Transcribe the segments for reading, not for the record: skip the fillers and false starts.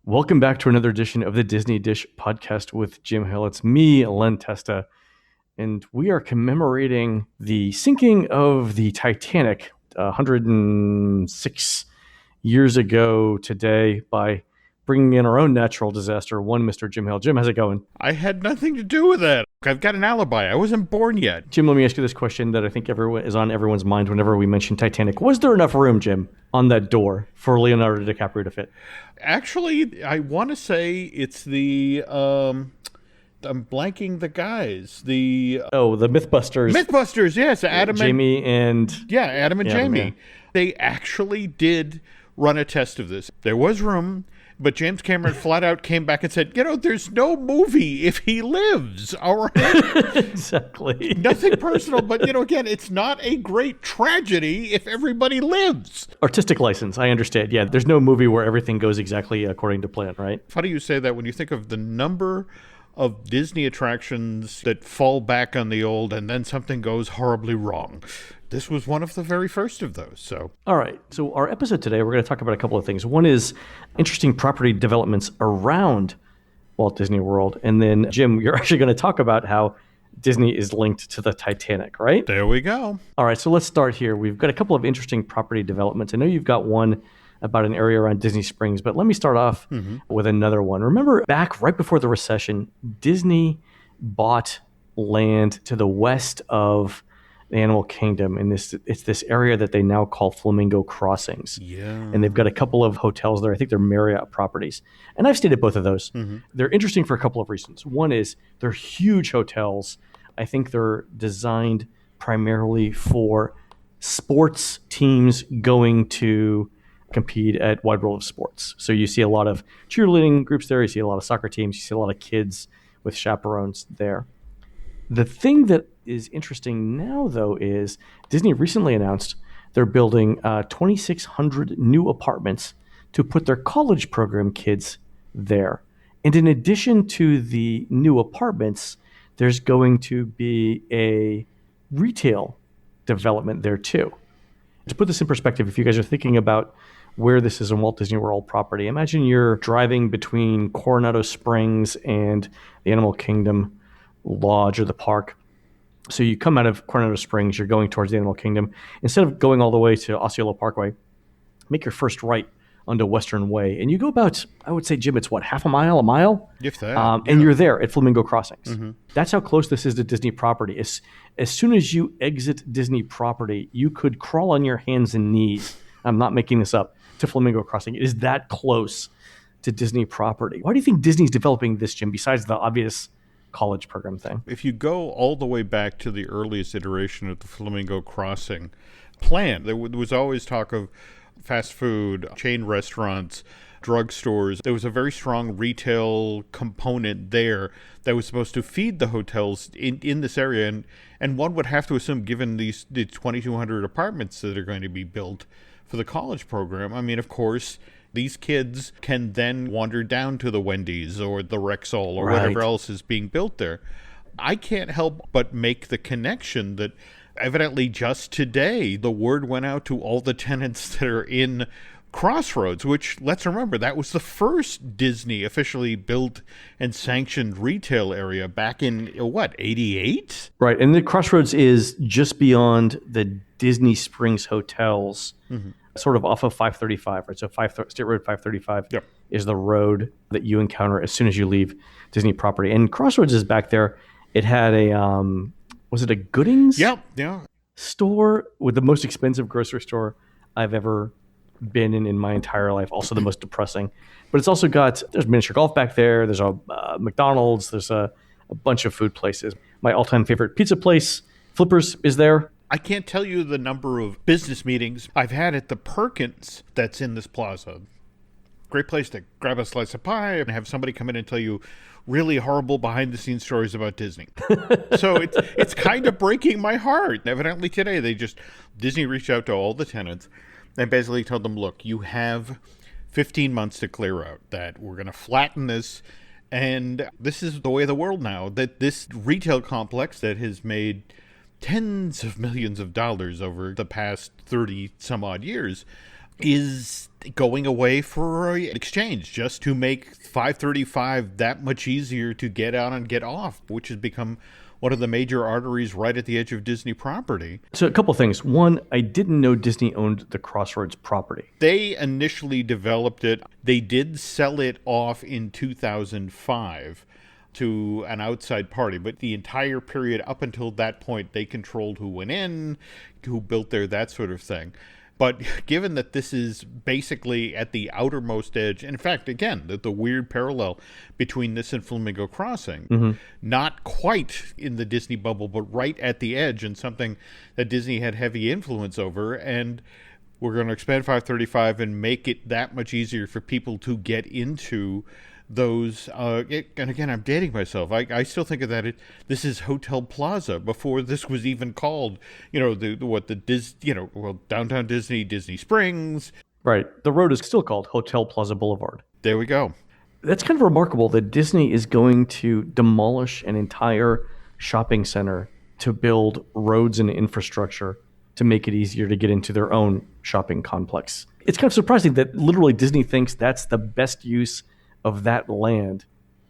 Welcome back to another edition of the Disney Dish podcast with Jim Hill. It's me, Len Testa, and we are commemorating the sinking of the Titanic 106 years ago today by bringing in our own natural disaster, one Mr. Jim Hill. Jim, how's it going? I had nothing to do with that. I've got an alibi. I wasn't born yet. Jim, let me ask you this question that I think is on everyone's mind whenever we mention Titanic. Was there enough room, Jim, on that door for Leonardo DiCaprio to fit? Actually, I want to say it's the... I'm blanking the guys. The Mythbusters. Mythbusters, yes. Adam Jamie and... Yeah, Adam and Jamie. Yeah. They actually did run a test of this. There was room, but James Cameron flat out came back and said, there's no movie if he lives, all right? Exactly. Nothing personal, but, again, it's not a great tragedy if everybody lives. Artistic license, I understand. Yeah, there's no movie where everything goes exactly according to plan, right? Funny you say that when you think of the number of Disney attractions that fall back on the old and then something goes horribly wrong. This was one of the very first of those. So, all right. So our episode today, we're going to talk about a couple of things. One is interesting property developments around Walt Disney World. And then, Jim, you're actually going to talk about how Disney is linked to the Titanic, right? There we go. All right. So let's start here. We've got a couple of interesting property developments. I know you've got one about an area around Disney Springs, but let me start off with another one. Remember back right before the recession, Disney bought land to the west of the Animal Kingdom, and it's this area that they now call Flamingo Crossings. Yeah. And they've got a couple of hotels there. I think they're Marriott properties. And I've stayed at both of those. They're interesting for a couple of reasons. One is they're huge hotels. I think they're designed primarily for sports teams going to compete at Wide World of Sports. So you see a lot of cheerleading groups there. You see a lot of soccer teams. You see a lot of kids with chaperones there. The thing that is interesting now, though, is Disney recently announced they're building 2,600 new apartments to put their college program kids there. And in addition to the new apartments, there's going to be a retail development there, too. To put this in perspective, if you guys are thinking about where this is in Walt Disney World property, imagine you're driving between Coronado Springs and the Animal Kingdom Lodge or the park. So you come out of Coronado Springs, you're going towards the Animal Kingdom. Instead of going all the way to Osceola Parkway, make your first right onto Western Way. And you go about, I would say, Jim, it's what, half a mile? If that. And you're there at Flamingo Crossings. That's how close this is to Disney property. As soon as you exit Disney property, you could crawl on your hands and knees, I'm not making this up, to Flamingo Crossing. It is that close to Disney property. Why do you think Disney's developing this, Jim, besides the obvious college program thing? If you go all the way back to the earliest iteration of the Flamingo Crossing plan, there was always talk of fast food, chain restaurants, drugstores. There was a very strong retail component there that was supposed to feed the hotels in this area. And one would have to assume, given the 2,200 apartments that are going to be built for the college program, I mean, of course, these kids can then wander down to the Wendy's or the Rexall or whatever else is being built there. I can't help but make the connection that evidently just today, the word went out to all the tenants that are in Crossroads, which, let's remember, that was the first Disney officially built and sanctioned retail area back in, 88? Right, and the Crossroads is just beyond the Disney Springs hotels, sort of off of 535, right? So State Road 535 is the road that you encounter as soon as you leave Disney property. And Crossroads is back there. It had a, was it a Goodings store with the most expensive grocery store I've ever been in my entire life. Also the most depressing. But it's also got, there's miniature golf back there. There's a McDonald's. There's a bunch of food places. My all-time favorite pizza place, Flippers, is there. I can't tell you the number of business meetings I've had at the Perkins that's in this plaza. Great place to grab a slice of pie and have somebody come in and tell you really horrible behind-the-scenes stories about Disney. So it's kind of breaking my heart. Evidently today, Disney reached out to all the tenants and basically told them, look, you have 15 months to clear out, that we're going to flatten this. And this is the way of the world now, that this retail complex that has made tens of millions of dollars over the past 30 some odd years is going away for an exchange just to make 535 that much easier to get on and get off, which has become one of the major arteries right at the edge of Disney property. So a couple of things. One, I didn't know Disney owned the Crossroads property. They initially developed it. They did sell it off in 2005 to an outside party, but the entire period up until that point, they controlled who went in, who built there, that sort of thing. But given that this is basically at the outermost edge, and in fact, again, the weird parallel between this and Flamingo Crossing, not quite in the Disney bubble, but right at the edge, and something that Disney had heavy influence over, and we're going to expand 535 and make it that much easier for people to get into those, and again, I'm dating myself. I still think of that. This is Hotel Plaza before this was even called, downtown Disney, Disney Springs. Right. The road is still called Hotel Plaza Boulevard. There we go. That's kind of remarkable that Disney is going to demolish an entire shopping center to build roads and infrastructure to make it easier to get into their own shopping complex. It's kind of surprising that literally Disney thinks that's the best use of that land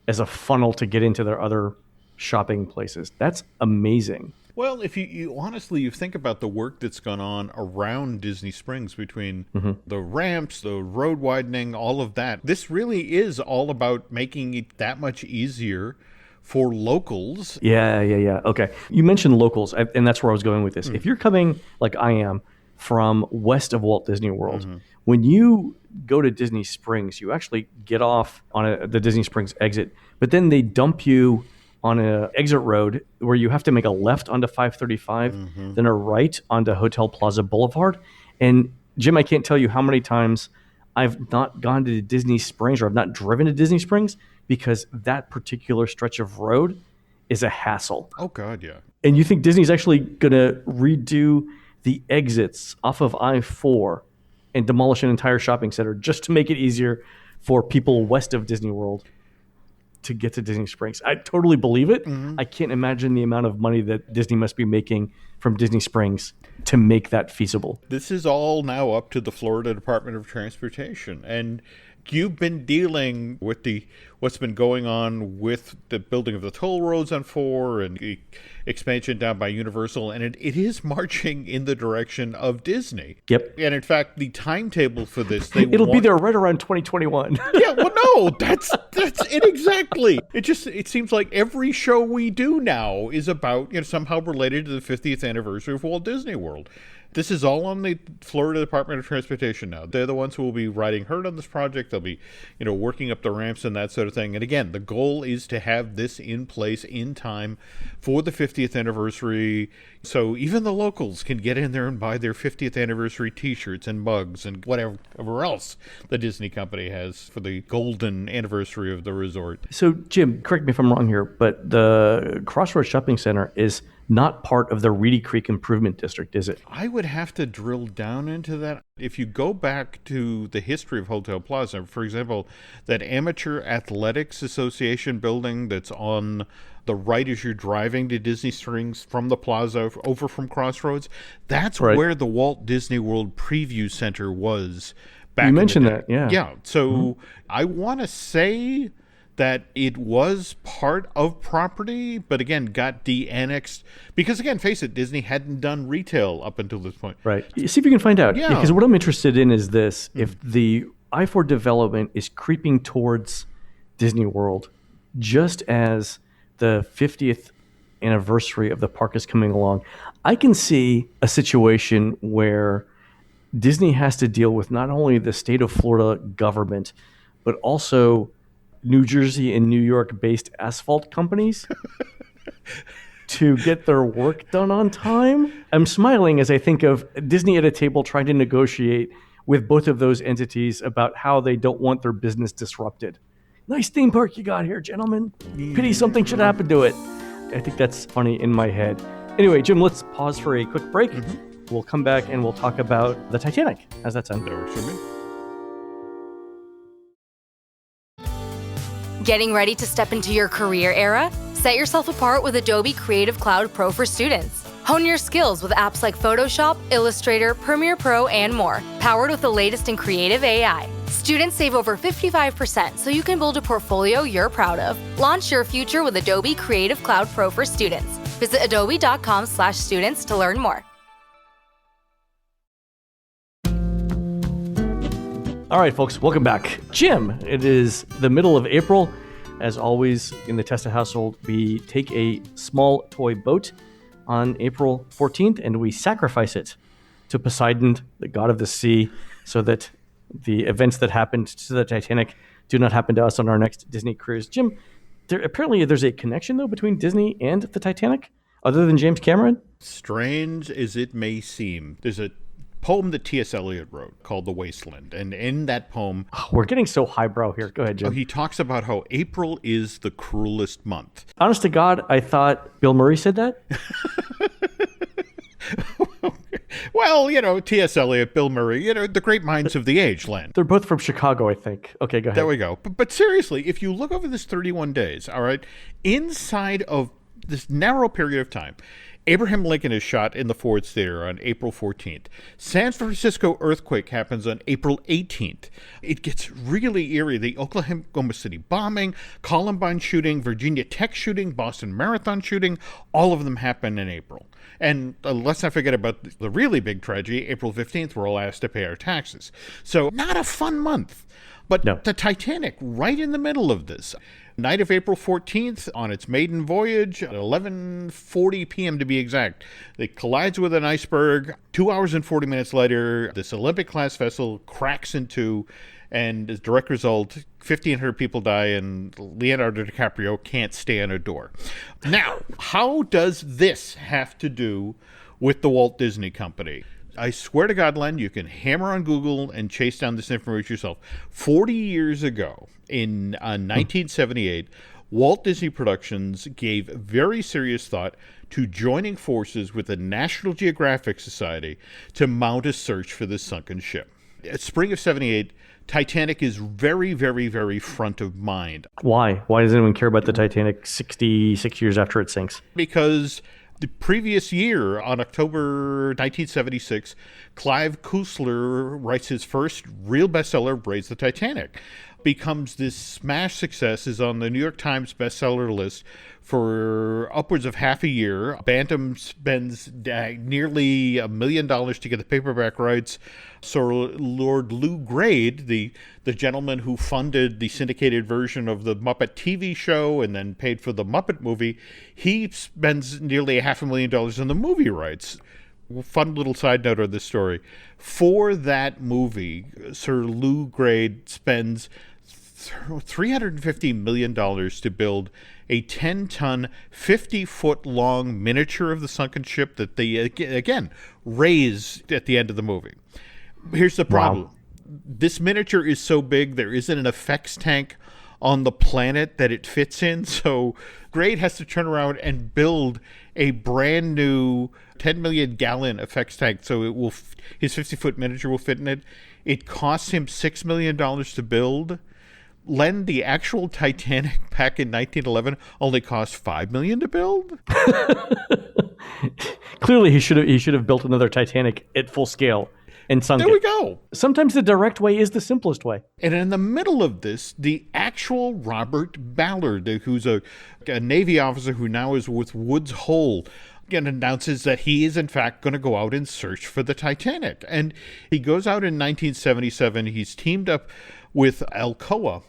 as a funnel to get into their other shopping places. That's amazing. Well, if you honestly, you think about the work that's gone on around Disney Springs between the ramps, the road widening, all of that, this really is all about making it that much easier for locals. Yeah. Okay. You mentioned locals, and that's where I was going with this. If you're coming, like I am, from west of Walt Disney World, when you go to Disney Springs, you actually get off on the Disney Springs exit, but then they dump you on an exit road where you have to make a left onto 535, then a right onto Hotel Plaza Boulevard. And Jim, I can't tell you how many times I've not gone to Disney Springs or I've not driven to Disney Springs because that particular stretch of road is a hassle. Oh, God, yeah. And you think Disney's actually going to redo the exits off of I-4 and demolish an entire shopping center just to make it easier for people west of Disney World to get to Disney Springs. I totally believe it. I can't imagine the amount of money that Disney must be making from Disney Springs to make that feasible. This is all now up to the Florida Department of Transportation. And you've been dealing with what's been going on with the building of the toll roads on 4 and the expansion down by Universal, and it is marching in the direction of Disney. Yep. And in fact, the timetable for this, it'll be there right around 2021. Yeah, well, no, that's it exactly. It seems like every show we do now is about, somehow related to the 50th anniversary of Walt Disney World. This is all on the Florida Department of Transportation now. They're the ones who will be riding herd on this project. They'll be, working up the ramps and that sort of thing. And again, the goal is to have this in place in time for the 50th anniversary. So even the locals can get in there and buy their 50th anniversary T-shirts and mugs and whatever else the Disney company has for the golden anniversary of the resort. So, Jim, correct me if I'm wrong here, but the Crossroads Shopping Center is not part of the Reedy Creek Improvement District, is it? I would have to drill down into that. If you go back to the history of Hotel Plaza, for example, that Amateur Athletics Association building that's on the right as you're driving to Disney Springs from the plaza over from Crossroads, that's right where the Walt Disney World Preview Center was back in the day. You mentioned that, yeah. Yeah, so I want to say that it was part of property, but again, got de-annexed. Because again, face it, Disney hadn't done retail up until this point. Right. See if you can find out. Yeah. Because what I'm interested in is this. If the I-4 development is creeping towards Disney World, just as the 50th anniversary of the park is coming along, I can see a situation where Disney has to deal with not only the state of Florida government, but also New Jersey and New York-based asphalt companies to get their work done on time. I'm smiling as I think of Disney at a table trying to negotiate with both of those entities about how they don't want their business disrupted. Nice theme park you got here, gentlemen. Pity something should happen to it. I think that's funny in my head. Anyway, Jim, let's pause for a quick break. We'll come back and we'll talk about the Titanic. How's that sound? Getting ready to step into your career era? Set yourself apart with Adobe Creative Cloud Pro for students. Hone your skills with apps like Photoshop, Illustrator, Premiere Pro, and more, powered with the latest in creative AI. Students save over 55% so you can build a portfolio you're proud of. Launch your future with Adobe Creative Cloud Pro for students. Visit adobe.com/students to learn more. All right, folks, welcome back. Jim, it is the middle of April. As always, in the Testa household, we take a small toy boat on April 14th and we sacrifice it to Poseidon, the god of the sea, so that the events that happened to the Titanic do not happen to us on our next Disney cruise. Jim, apparently there's a connection, though, between Disney and the Titanic, other than James Cameron? Strange as it may seem, there's a poem that T.S. Eliot wrote called The Wasteland. And in that poem... Oh, we're getting so highbrow here. Go ahead, Jim. He talks about how April is the cruelest month. Honest to God, I thought Bill Murray said that. Well, T.S. Eliot, Bill Murray, the great minds of the age, Len. They're both from Chicago, I think. Okay, go ahead. There we go. But seriously, if you look over this 31 days, all right, inside of this narrow period of time, Abraham Lincoln is shot in the Ford's Theater on April 14th. San Francisco earthquake happens on April 18th. It gets really eerie. The Oklahoma City bombing, Columbine shooting, Virginia Tech shooting, Boston Marathon shooting, all of them happen in April. And let's not forget about the really big tragedy, April 15th, we're all asked to pay our taxes. So not a fun month. But no. The Titanic, right in the middle of this. Night of April 14th, on its maiden voyage, at 11:40 p.m. to be exact, it collides with an iceberg. 2 hours and 40 minutes later, this Olympic-class vessel cracks in two, and as a direct result, 1,500 people die, and Leonardo DiCaprio can't stay on a door. Now, how does this have to do with the Walt Disney Company? I swear to God, Len, you can hammer on Google and chase down this information yourself. 40 years ago, in 1978, Walt Disney Productions gave very serious thought to joining forces with the National Geographic Society to mount a search for the sunken ship. At spring of 78, Titanic is very, very, very front of mind. Why? Why does anyone care about the Titanic 66 years after it sinks? Because the previous year, on October 1976, Clive Cussler writes his first real bestseller, Raise the Titanic. Becomes this smash success, is on the New York Times bestseller list for upwards of half a year. Bantam spends nearly $1 million to get the paperback rights. So Lord Lou Grade, the gentleman who funded the syndicated version of the Muppet TV show and then paid for the Muppet movie, he spends nearly $500,000 on the movie rights. Fun little side note of this story. For that movie, Sir Lou Grade spends $350 million to build a 10-ton, 50-foot-long miniature of the sunken ship that they, again, raise at the end of the movie. Here's the problem. Wow. This miniature is so big, there isn't an effects tank on the planet that it fits in, so Grade has to turn around and build a brand new 10 million gallon effects tank, so it will his 50-foot miniature will fit in it. It costs him $6 million to build. Len, the actual Titanic back in 1911 only cost $5 million to build. Clearly, he should have built another Titanic at full scale and sunk it. There we go. Sometimes the direct way is the simplest way. And in the middle of this, the actual Robert Ballard, who's a Navy officer who now is with Woods Hole, again announces that he is in fact going to go out and search for the Titanic. And he goes out in 1977. He's teamed up with Alcoa,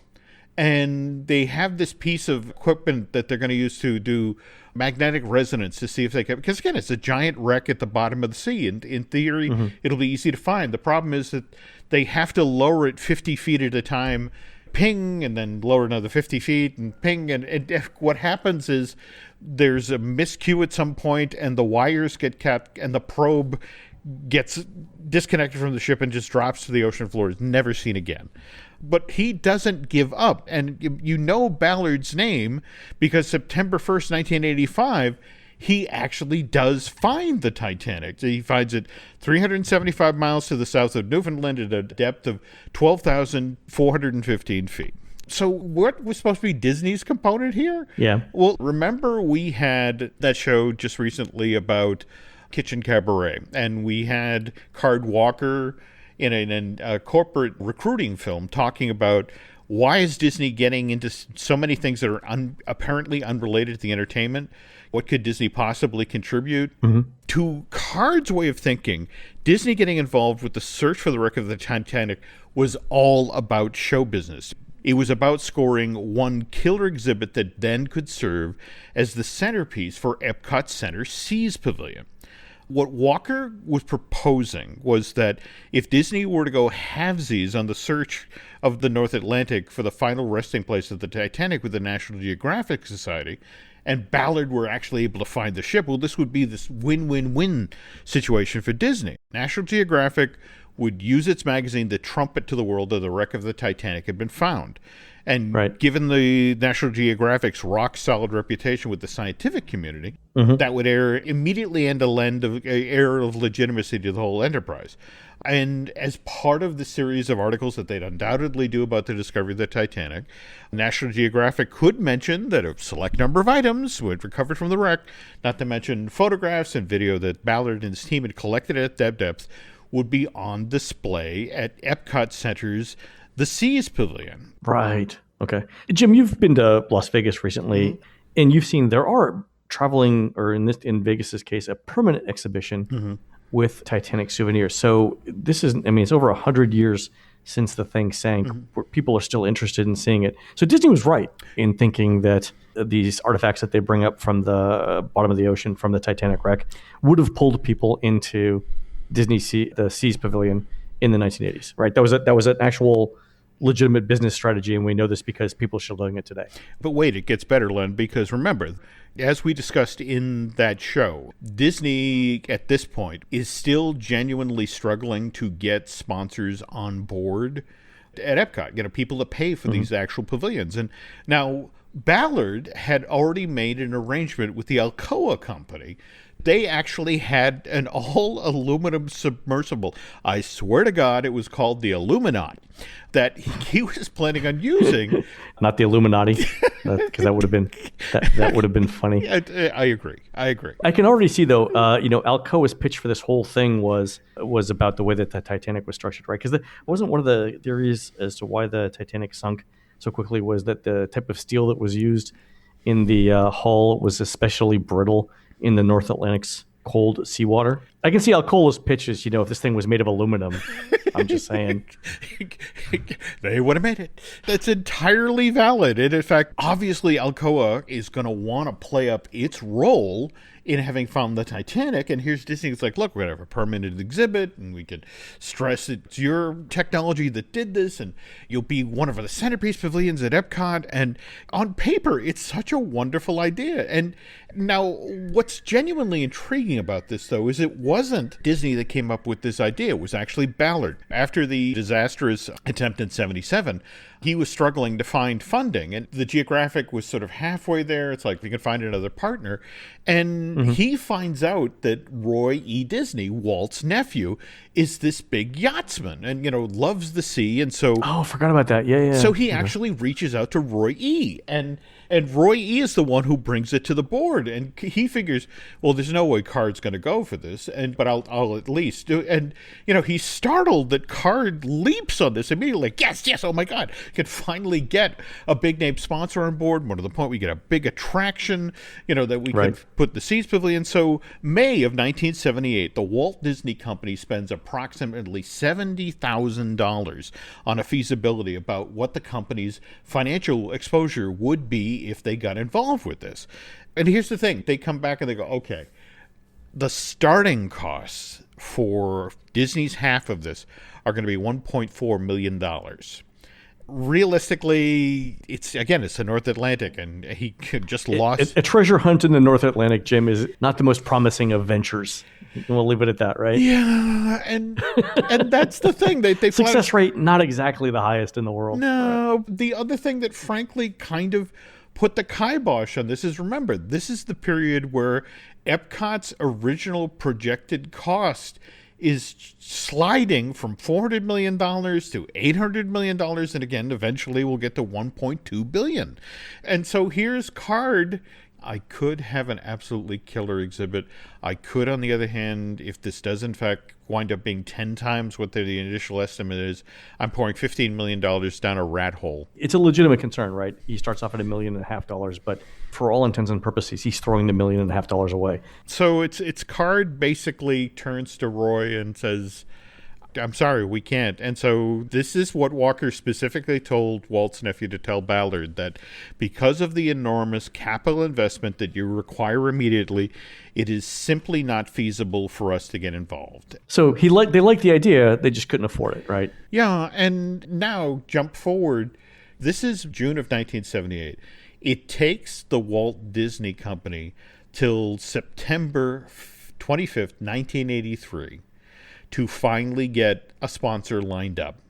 and they have this piece of equipment that they're going to use to do magnetic resonance to see if they can, because again, it's a giant wreck at the bottom of the sea, and in theory, it'll be easy to find. The problem is that they have to lower it 50 feet at a time, ping, and then lower another 50 feet, and ping, and what happens is there's a miscue at some point, and the wires get cut, and the probe gets disconnected from the ship and just drops to the ocean floor. It's never seen again. But he doesn't give up. And you know Ballard's name because September 1st, 1985, he actually does find the Titanic. He finds it 375 miles to the south of Newfoundland at a depth of 12,415 feet. So what was supposed to be Disney's component here? Yeah. Well, remember we had that show just recently about Kitchen Cabaret, and we had Card Walker in a corporate recruiting film talking about why is Disney getting into so many things that are apparently unrelated to the entertainment? What could Disney possibly contribute? To Card's way of thinking, Disney getting involved with the search for the wreck of the Titanic was all about show business. It was about scoring one killer exhibit that then could serve as the centerpiece for Epcot Center Seas Pavilion. What Walker was proposing was that if Disney were to go halvesies on the search of the North Atlantic for the final resting place of the Titanic with the National Geographic Society, and Ballard were actually able to find the ship, well, this would be this win-win-win situation for Disney. National Geographic would use its magazine to trumpet to the world that the wreck of the Titanic had been found. And given the National Geographic's rock-solid reputation with the scientific community, that would immediately end a lend of air of legitimacy to the whole enterprise. And as part of the series of articles that they'd undoubtedly do about the discovery of the Titanic, National Geographic could mention that a select number of items were recovered from the wreck, not to mention photographs and video that Ballard and his team had collected at that depth, would be on display at Epcot Center's The Seas Pavilion. Right. Okay. Jim, you've been to Las Vegas recently, and you've seen there are traveling, or in Vegas's case, a permanent exhibition with Titanic souvenirs. So this is, it's over 100 years since the thing sank. Where people are still interested in seeing it. So Disney was right in thinking that these artifacts that they bring up from the bottom of the ocean from the Titanic wreck would have pulled people into the Seas Pavilion in the 1980s. Right? That was an actual legitimate business strategy, and we know this because people are still doing it today. But wait, it gets better, Len, because remember, as we discussed in that show, Disney at this point is still genuinely struggling to get sponsors on board at Epcot, people to pay for these actual pavilions. And now Ballard had already made an arrangement with the Alcoa company. They actually had an all-aluminum submersible. I swear to God, it was called the Illuminati, that he was planning on using. Not the Illuminati, because that would have been funny. I agree. I can already see, though, Alcoa's pitch for this whole thing was about the way that the Titanic was structured, right? Because wasn't one of the theories as to why the Titanic sunk so quickly was that the type of steel that was used in the hull was especially brittle in the North Atlantic's cold seawater. I can see Alcoa's pitches, if this thing was made of aluminum. I'm just saying. They would have made it. That's entirely valid. And in fact, obviously Alcoa is going to want to play up its role in having found the Titanic. And here's Disney. It's like, look, we're going to have a permanent exhibit, and we can stress it's your technology that did this, and you'll be one of the centerpiece pavilions at Epcot. And on paper, it's such a wonderful idea. And now, what's genuinely intriguing about this, though, is it wasn't Disney that came up with this idea. It was actually Ballard. After the disastrous attempt in 1977, he was struggling to find funding, and the Geographic was sort of halfway there. It's like, we can find another partner. And he finds out that Roy E. Disney, Walt's nephew, is this big yachtsman and, loves the sea. And so... Oh, I forgot about that. Yeah. So he actually reaches out to Roy E. And Roy E. is the one who brings it to the board. And he figures, well, there's no way Card's going to go for this, but I'll at least do it. And, he's startled that Card leaps on this immediately. Like, yes, oh my God. Can finally get a big-name sponsor on board. More to the point, we get a big attraction, that we can put the Seas Pavilion. So May of 1978, the Walt Disney Company spends approximately $70,000 on a feasibility about what the company's financial exposure would be if they got involved with this. And here's the thing. They come back and they go, okay, the starting costs for Disney's half of this are going to be $1.4 million. Realistically, it's the North Atlantic, and he just lost. A treasure hunt in the North Atlantic, Jim, is not the most promising of ventures. We'll leave it at that, right? Yeah, and that's the thing. They success rate not exactly the highest in the world. No, the other thing that frankly kind of put the kibosh on this is, remember, this is the period where Epcot's original projected cost is sliding from $400 million to $800 million. And again, eventually we'll get to $1.2 billion. And so here's Card. I could have an absolutely killer exhibit. I could, on the other hand, if this does in fact wind up being 10 times what the initial estimate is, I'm pouring $15 million down a rat hole. It's a legitimate concern, right? He starts off at $1.5 million, but for all intents and purposes, he's throwing the $1.5 million away. So it's Card basically turns to Roy and says, I'm sorry, we can't. And so this is what Walker specifically told Walt's nephew to tell Ballard, that because of the enormous capital investment that you require immediately, it is simply not feasible for us to get involved. So they liked the idea, they just couldn't afford it, right? Yeah, and now jump forward. This is June of 1978. It takes the Walt Disney Company till September 25th, 1983. To finally get a sponsor lined up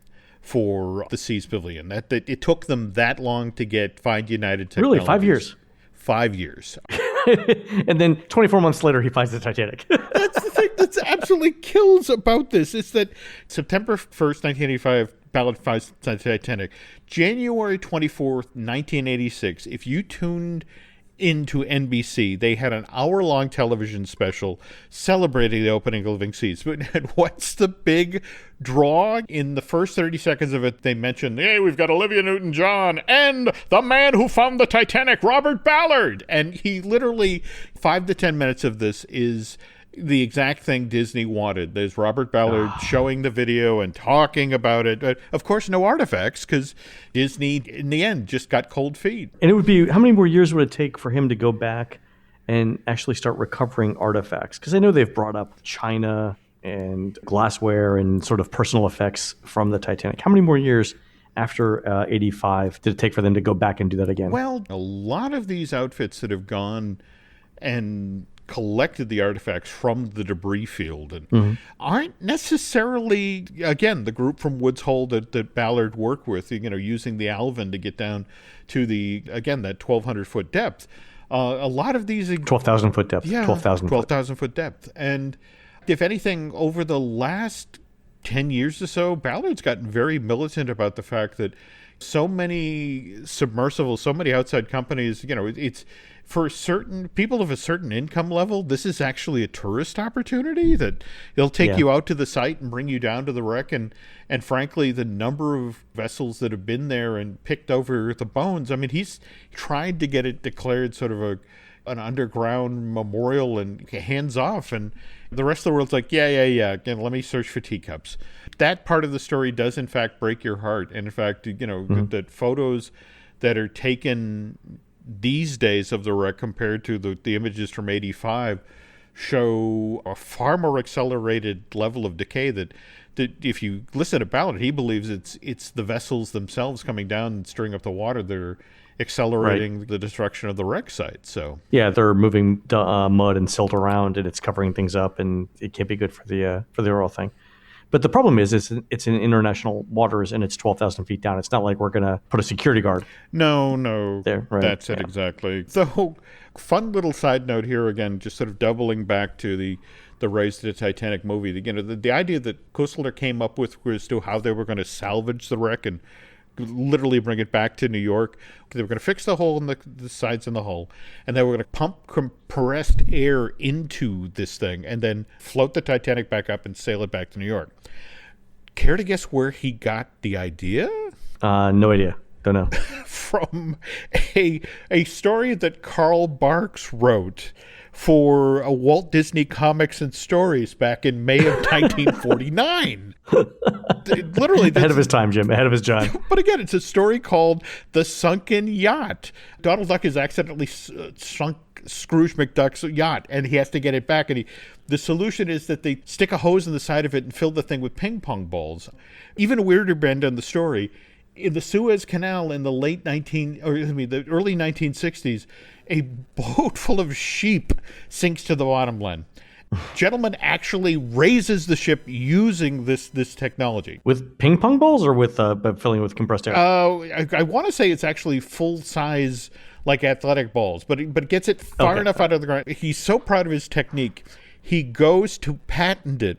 for the Seas Pavilion. That it took them that long to find United Technologies. Really, 5 years? 5 years. And then 24 months later, he finds the Titanic. That's the thing that's absolutely kills about this, is that September 1st, 1985, Ballard finds the Titanic. January 24th, 1986, if you tuned into NBC, they had an hour-long television special celebrating the opening of Living Seas. And what's the big draw? In the first 30 seconds of it, they mentioned, hey, we've got Olivia Newton-John and the man who found the Titanic, Robert Ballard. And he literally, 5 to 10 minutes of this is the exact thing Disney wanted. There's Robert Ballard showing the video and talking about it. Of course, no artifacts, because Disney, in the end, just got cold feet. And it would be, how many more years would it take for him to go back and actually start recovering artifacts? Because I know they've brought up china and glassware and sort of personal effects from the Titanic. How many more years after 85 did it take for them to go back and do that again? Well, a lot of these outfits that have gone and collected the artifacts from the debris field and aren't necessarily, again, the group from Woods Hole that Ballard worked with, using the Alvin to get down to that 1,200 foot depth. A lot of these 12,000 foot depth. Yeah, 12,000 foot depth. And if anything, over the last 10 years or so, Ballard's gotten very militant about the fact that so many submersibles, so many outside companies, it's for certain people of a certain income level, this is actually a tourist opportunity that they'll take you out to the site and bring you down to the wreck. And frankly, the number of vessels that have been there and picked over the bones, I mean, he's tried to get it declared sort of an underground memorial and hands off. And the rest of the world's like, yeah. Let me search for teacups. That part of the story does, in fact, break your heart. And in fact, that photos that are taken these days of the wreck compared to the images from 85 show a far more accelerated level of decay that if you listen to Ballard, he believes it's the vessels themselves coming down and stirring up the water that are accelerating the destruction of the wreck site. So yeah, they're moving mud and silt around, and it's covering things up, and it can't be good for the overall thing. But the problem is it's in international waters and it's 12,000 feet down. It's not like we're going to put a security guard. No. There, right? That's it, exactly. So, fun little side note here again, just sort of doubling back to the Raise to the Titanic movie. The idea that Kusler came up with as to how they were going to salvage the wreck and literally bring it back to New York. They were going to fix the hole in the sides in the hull, and they were going to pump compressed air into this thing and then float the Titanic back up and sail it back to New York. Care to guess where he got the idea? No idea. Don't know. From a story that Carl Barks wrote for a Walt Disney Comics and Stories back in May of 1949. Literally. Ahead of his time, Jim. Ahead of his time. But again, it's a story called The Sunken Yacht. Donald Duck has accidentally sunk Scrooge McDuck's yacht, and he has to get it back. And the solution is that they stick a hose in the side of it and fill the thing with ping pong balls. Even a weirder bend on the story. In the Suez Canal in the early 1960s, a boat full of sheep sinks to the bottom land. Gentleman actually raises the ship using this technology. With ping pong balls or with filling it with compressed air? I want to say it's actually full size, like athletic balls, but it gets it far enough out of the ground. He's so proud of his technique, he goes to patent it.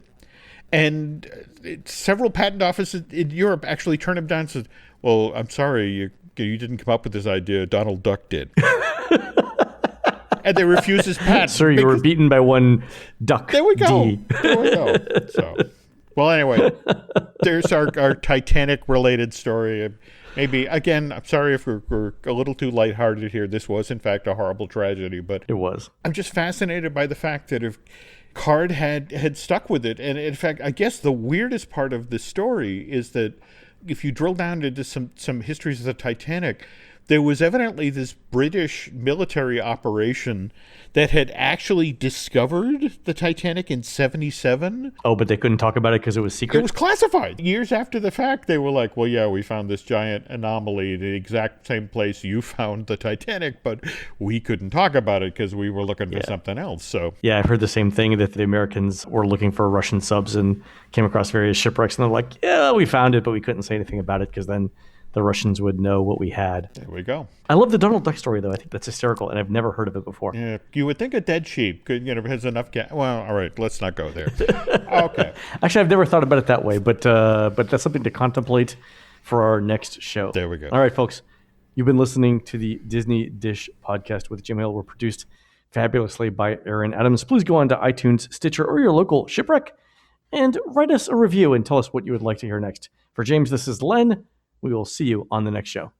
And several patent offices in Europe actually turned him down and said, well, I'm sorry, you didn't come up with this idea. Donald Duck did. And they refused his patent. Sir, you were beaten by one duck. There we go. D. There we go. So, well, anyway, there's our Titanic-related story. Maybe, again, I'm sorry if we're a little too lighthearted here. This was, in fact, a horrible tragedy. But it was. I'm just fascinated by the fact that if Card had stuck with it. And, in fact, I guess the weirdest part of the story is that if you drill down into some histories of the Titanic, there was evidently this British military operation that had actually discovered the Titanic in 1977. Oh, but they couldn't talk about it because it was secret? It was classified. Years after the fact, they were like, well, yeah, we found this giant anomaly in the exact same place you found the Titanic, but we couldn't talk about it because we were looking for something else. So yeah, I've heard the same thing, that the Americans were looking for Russian subs and came across various shipwrecks, and they're like, yeah, we found it, but we couldn't say anything about it because then the Russians would know what we had. There we go. I love the Donald Duck story, though. I think that's hysterical, and I've never heard of it before. Yeah, you would think a dead sheep has enough gas. Well, all right, let's not go there. Okay. Actually, I've never thought about it that way, but that's something to contemplate for our next show. There we go. All right, folks. You've been listening to the Disney Dish podcast with Jim Hill. We're produced fabulously by Aaron Adams. Please go on to iTunes, Stitcher, or your local shipwreck and write us a review and tell us what you would like to hear next. For James, this is Len. We will see you on the next show.